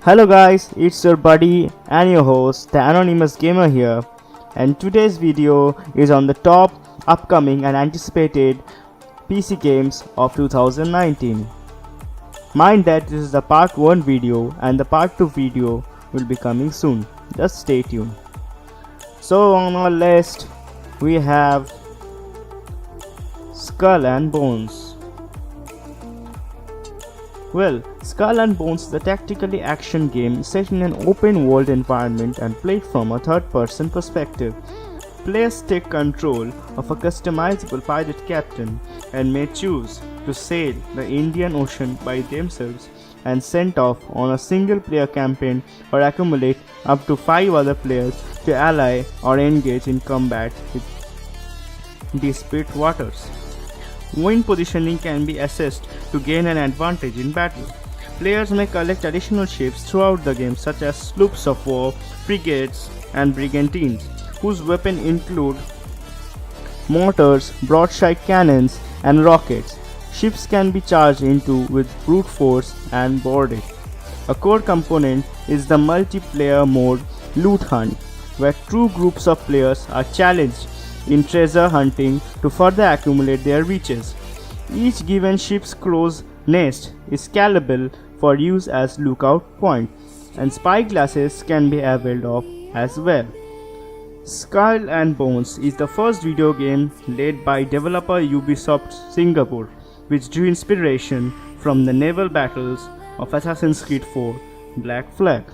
Hello guys, it's your buddy and your host, the Anonymous Gamer here, and today's video is on the top upcoming and anticipated PC games of 2019. Mind that this is the part 1 video and the part 2 video will be coming soon. Just stay tuned. So on our list we have Skull and Bones. Well, Skull and Bones is a tactically action game set in an open world environment and played from a third-person perspective. Players take control of a customizable pirate captain and may choose to sail the Indian Ocean by themselves and send off on a single-player campaign or accumulate up to 5 other players to ally or engage in combat with disparate waters. Wind positioning can be assessed to gain an advantage in battle. Players may collect additional ships throughout the game such as sloops of war, frigates, and brigantines, whose weapons include mortars, broadside cannons, and rockets. Ships can be charged into with brute force and boarded. A core component is the multiplayer mode Loot Hunt, where two groups of players are challenged in treasure hunting to further accumulate their riches. Each given ship's crow's nest is scalable for use as lookout point, and spy glasses can be availed of as well. Skull and Bones is the first video game led by developer Ubisoft Singapore, which drew inspiration from the naval battles of Assassin's Creed 4 Black Flag.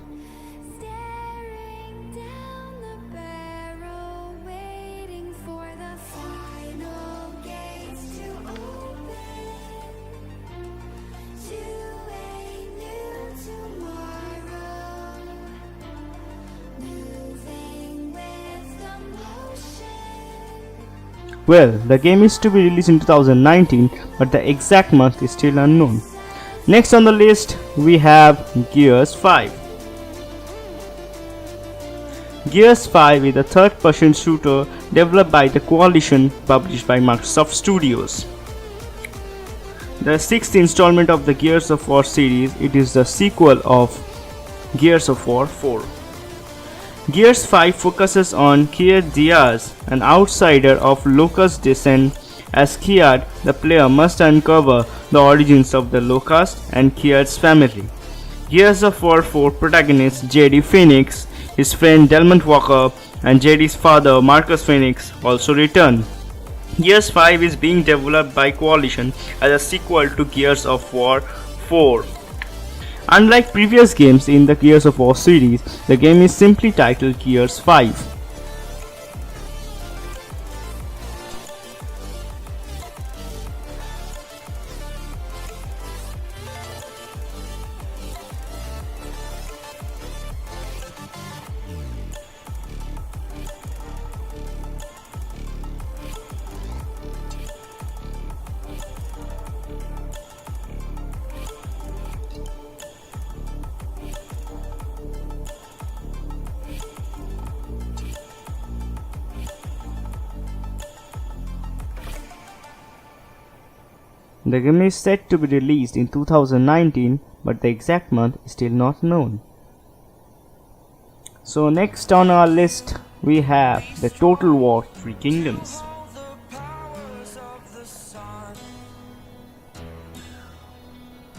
Well, the game is to be released in 2019, but the exact month is still unknown. Next on the list, we have Gears 5. Gears 5 is a third-person shooter developed by the Coalition, published by Microsoft Studios. The sixth installment of the Gears of War series, it is the sequel of Gears of War 4. Gears 5 focuses on Kiad Diaz, an outsider of Locust descent. As Kiad, the player must uncover the origins of the Locust and Kiad's family. Gears of War 4 protagonists JD Phoenix, his friend Delmont Walker, and JD's father Marcus Phoenix also return. Gears 5 is being developed by Coalition as a sequel to Gears of War 4. Unlike previous games in the Gears of War series, the game is simply titled Gears 5. The game is set to be released in 2019, but the exact month is still not known. So next on our list we have the Total War 3 Kingdoms.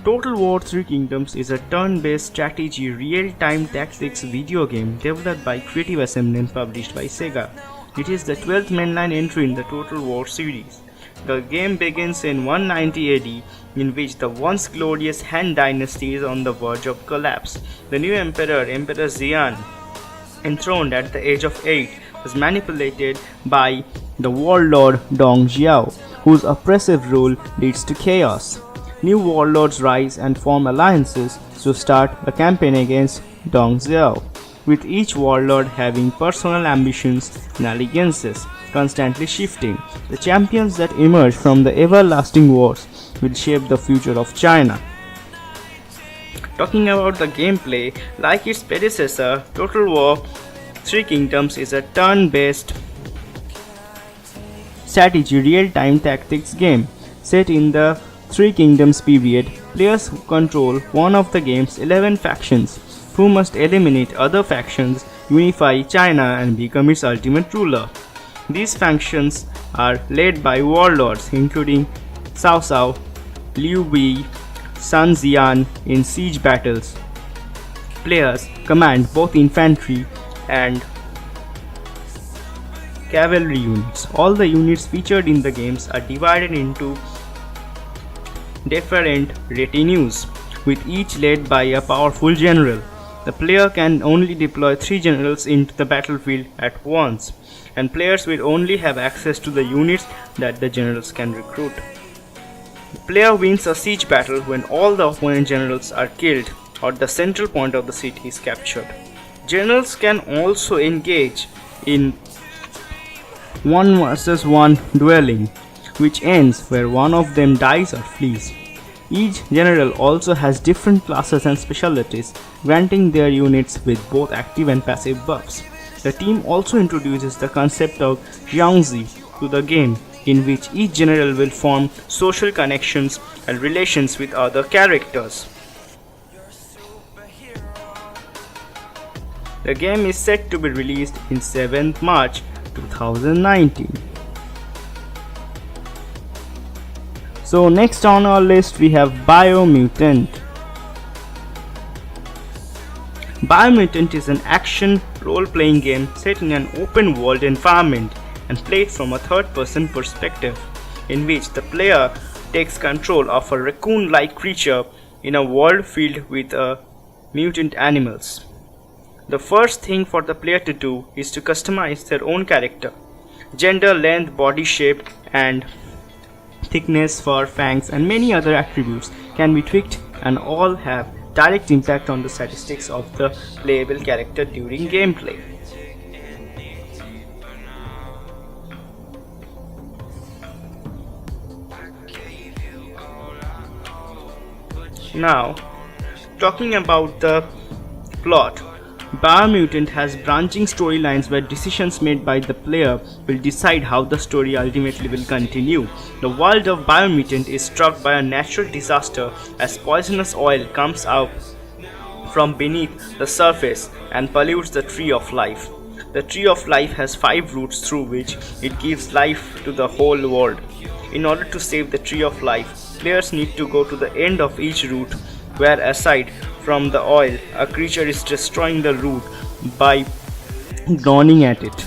Total War 3 Kingdoms is a turn-based strategy real-time tactics video game developed by Creative Assembly and published by Sega. It is the 12th mainline entry in the Total War series. The game begins in 190 AD, in which the once glorious Han dynasty is on the verge of collapse. The new emperor, Emperor Xian, enthroned at the age of 8, was manipulated by the warlord Dong Jiao, whose oppressive rule leads to chaos. New warlords rise and form alliances to start a campaign against Dong Jiao, with each warlord having personal ambitions and allegiances constantly shifting. The champions that emerge from the everlasting wars will shape the future of China. Talking about the gameplay, like its predecessor, Total War 3 Kingdoms is a turn-based strategy real-time tactics game set in the Three Kingdoms period. Players control one of the game's 11 factions, who must eliminate other factions, unify China, and become its ultimate ruler. These factions are led by warlords including Cao Cao, Liu Bei, Sun Jian in siege battles. Players command both infantry and cavalry units. All the units featured in the games are divided into different retinues, with each led by a powerful general. The player can only deploy 3 generals into the battlefield at once, and players will only have access to the units that the generals can recruit. The player wins a siege battle when all the opponent generals are killed or the central point of the city is captured. Generals can also engage in 1 versus 1 dueling, which ends where one of them dies or flees. Each general also has different classes and specialties, granting their units with both active and passive buffs. The team also introduces the concept of Jiangzi to the game, in which each general will form social connections and relations with other characters. The game is set to be released in 7th March 2019. So next on our list we have Biomutant. Biomutant is an action role-playing game set in an open-world environment and played from a third-person perspective, in which the player takes control of a raccoon-like creature in a world filled with mutant animals. The first thing for the player to do is to customize their own character. Gender, length, body shape, and thickness, fur, fangs, and many other attributes can be tweaked and all have direct impact on the statistics of the playable character during gameplay. Now, talking about the plot, Biomutant has branching storylines where decisions made by the player will decide how the story ultimately will continue. The world of Biomutant is struck by a natural disaster as poisonous oil comes out from beneath the surface and pollutes the Tree of Life. The Tree of Life has 5 roots through which it gives life to the whole world. In order to save the Tree of Life, players need to go to the end of each root where, aside from the oil, a creature is destroying the root by gnawing at it.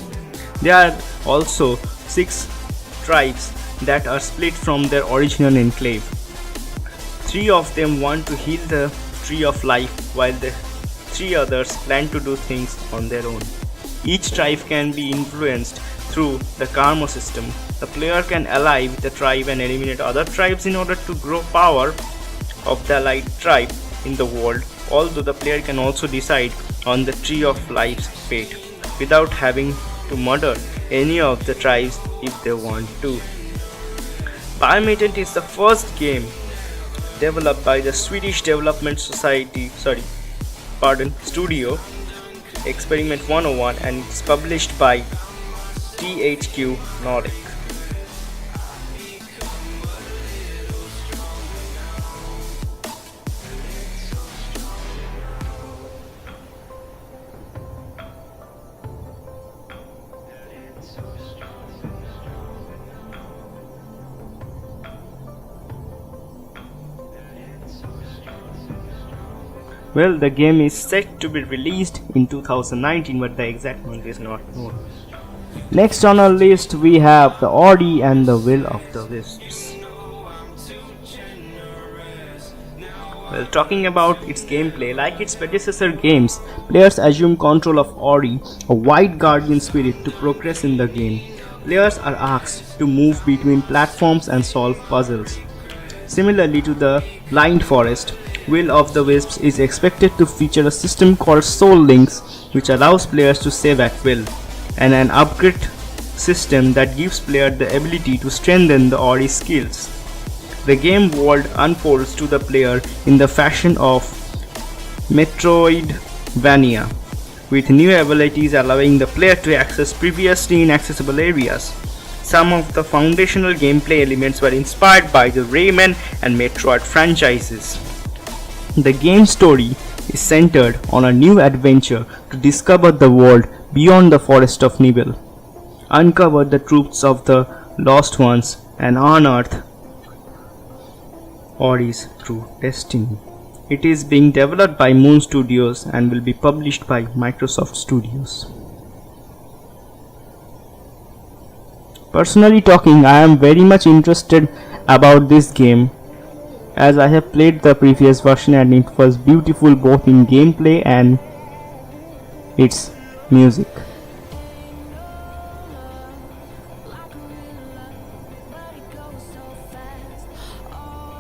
There are also 6 tribes that are split from their original enclave. 3 of them want to heal the Tree of Life, while the 3 others plan to do things on their own. Each tribe can be influenced through the karma system. The player can ally with the tribe and eliminate other tribes in order to grow power of the allied tribe in the world, although the player can also decide on the Tree of Life's fate without having to murder any of the tribes if they want to. Biomutant is the first game developed by the Swedish development studio Experiment 101 and it's published by THQ Nordic. Well, the game is set to be released in 2019, but the exact month is not known. Next on our list we have the Ori and the Will of the Wisps. Well, talking about its gameplay, like its predecessor games, players assume control of Ori, a white guardian spirit, to progress in the game. Players are asked to move between platforms and solve puzzles. Similarly to the Blind Forest, Will of the Wisps is expected to feature a system called Soul Links, which allows players to save at will, and an upgrade system that gives players the ability to strengthen the Ori skills. The game world unfolds to the player in the fashion of Metroidvania, with new abilities allowing the player to access previously inaccessible areas. Some of the foundational gameplay elements were inspired by the Rayman and Metroid franchises. The game's story is centered on a new adventure to discover the world beyond the Forest of Nibel, uncover the truths of the lost ones, and unearth Ori's true destiny. It is being developed by Moon Studios and will be published by Microsoft Studios. Personally talking, I am very much interested about this game as I have played the previous version and it was beautiful both in gameplay and its music.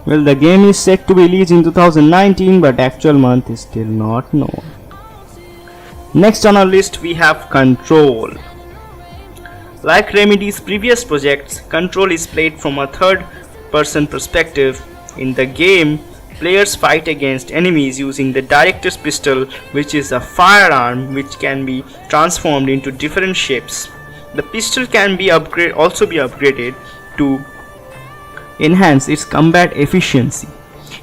Well, the game is set to release in 2019, but actual month is still not known. Next on our list we have Control. Like Remedy's previous projects, Control is played from a third-person perspective. In the game, players fight against enemies using the Director's Pistol, which is a firearm which can be transformed into different shapes. The pistol can be also be upgraded to enhance its combat efficiency.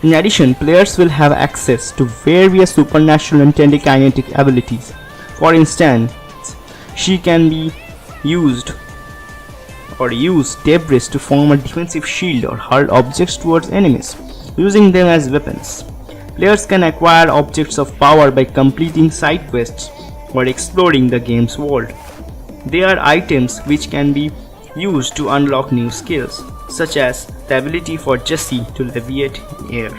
In addition, players will have access to various supernatural and telekinetic abilities. For instance, she can be use debris to form a defensive shield or hurl objects towards enemies, using them as weapons. Players can acquire objects of power by completing side quests or exploring the game's world. They are items which can be used to unlock new skills, such as the ability for Jessie to levitate in air.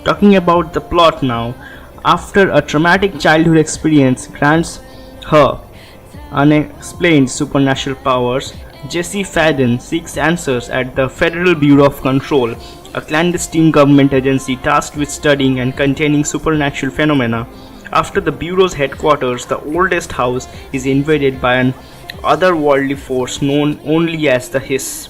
Talking about the plot now, after a traumatic childhood experience grants her unexplained supernatural powers, Jessie Faden seeks answers at the Federal Bureau of Control, a clandestine government agency tasked with studying and containing supernatural phenomena. After the Bureau's headquarters, the oldest house, is invaded by an otherworldly force known only as the Hiss.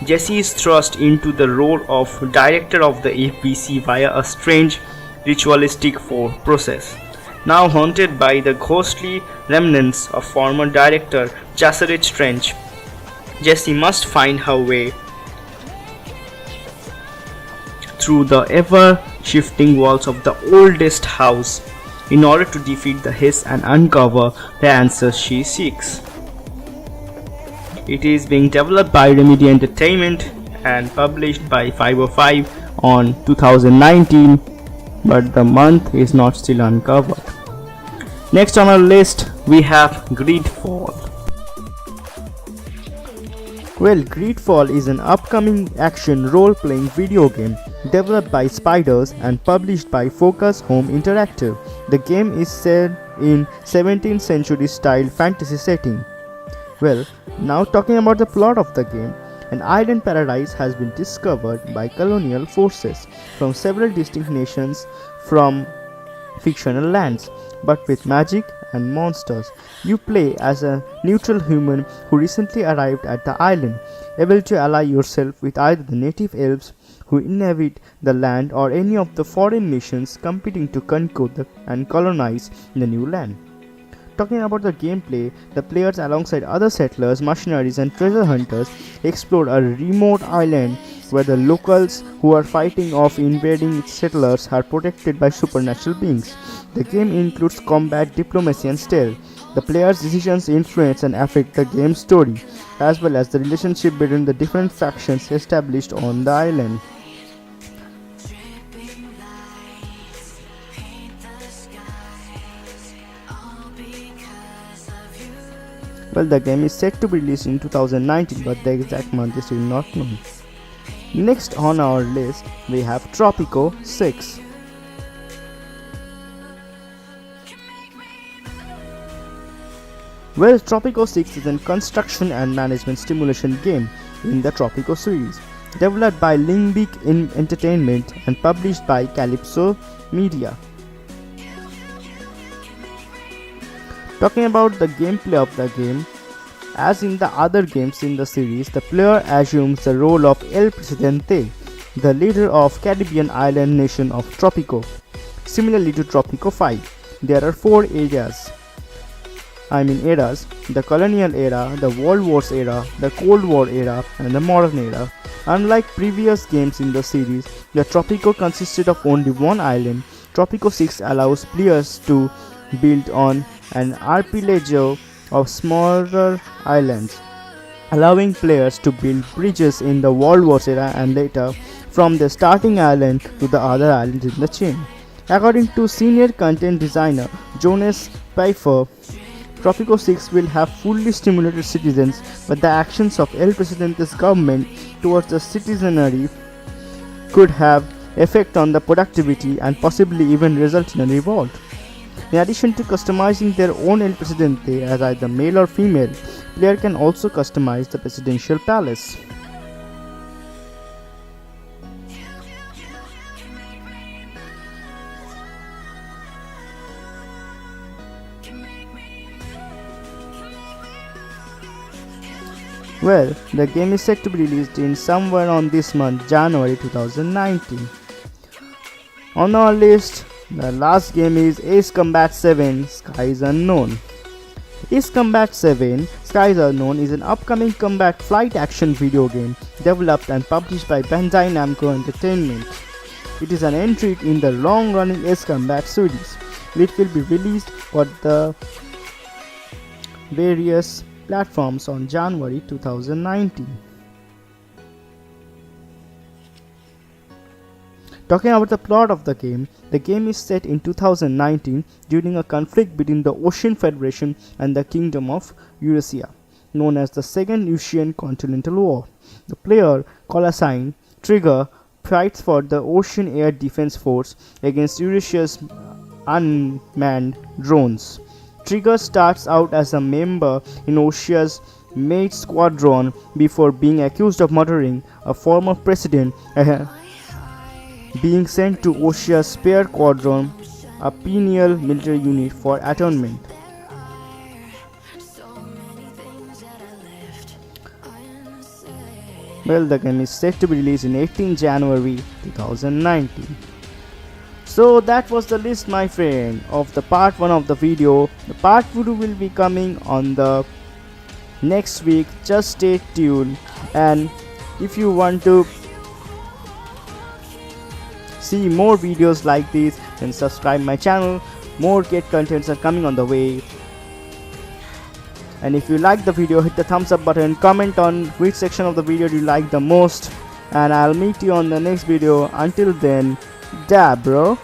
Jessie is thrust into the role of director of the FBC via a strange ritualistic process. Now haunted by the ghostly remnants of former director Jaseret Trench, Jessie must find her way through the ever-shifting walls of the oldest house in order to defeat the Hiss and uncover the answers she seeks. It is being developed by Remedy Entertainment and published by 505 on 2019, but the month is not still uncovered. Next on our list we have Greedfall. Well, Greedfall is an upcoming action role-playing video game developed by Spiders and published by Focus Home Interactive. The game is set in 17th century style fantasy setting. Well, now talking about the plot of the game, an island paradise has been discovered by colonial forces from several distinct nations from fictional lands, but with magic and monsters. You play as a neutral human who recently arrived at the island, able to ally yourself with either the native elves who inhabit the land or any of the foreign nations competing to conquer and colonize the new land. Talking about the gameplay, the players alongside other settlers, mercenaries and treasure hunters explore a remote island where the locals who are fighting off invading settlers are protected by supernatural beings. The game includes combat, diplomacy and stealth. The player's decisions influence and affect the game's story, as well as the relationship between the different factions established on the island. Well, the game is set to be released in 2019, but the exact month is still not known. Next on our list, we have Tropico 6. Well, Tropico 6 is a construction and management simulation game in the Tropico series, developed by Limbic Entertainment and published by Calypso Media. Talking about the gameplay of the game, as in the other games in the series, the player assumes the role of El Presidente, the leader of Caribbean island nation of Tropico. Similarly to Tropico 5, there are 4 areas eras: the colonial era, the World Wars era, the Cold War era, and the modern era. Unlike previous games in the series, the Tropico consisted of only one island. Tropico 6 allows players to build on an archipelago of smaller islands, allowing players to build bridges in the World Wars era and later from the starting island to the other islands in the chain. According to senior content designer Jonas Pfeiffer, Tropico 6 will have fully stimulated citizens, but the actions of El Presidente's government towards the citizenry could have effect on the productivity and possibly even result in a revolt. In addition to customizing their own El Presidente as either male or female, player can also customize the presidential palace. Well, the game is set to be released in somewhere on this month, January 2019. On our list, the last game is Ace Combat 7 Skies Unknown. Ace Combat 7 Skies Unknown is an upcoming combat flight action video game developed and published by Bandai Namco Entertainment. It is an entry in the long-running Ace Combat series. It will be released for the various platforms on January 2019. Talking about the plot of the game is set in 2019 during a conflict between the Ocean Federation and the Kingdom of Eurasia, known as the Second Ocean Continental War. The player, Colossine Trigger, fights for the Ocean Air Defense Force against Eurasia's unmanned drones. Trigger starts out as a member in Oceania's Mate Squadron before being accused of murdering a former president, being sent to Oceania's Spare Squadron, a penal military unit, for atonement. Well, the game is set to be released in 18 January 2019. So that was the list, my friend, of the part 1 of the video. The part 2 will be coming on the next week. Just stay tuned, and if you want to see more videos like this, then subscribe my channel. More Get contents are coming on the way. And if you like the video, hit the thumbs up button, comment on which section of the video you like the most, and I'll meet you on the next video. Until then, da bro.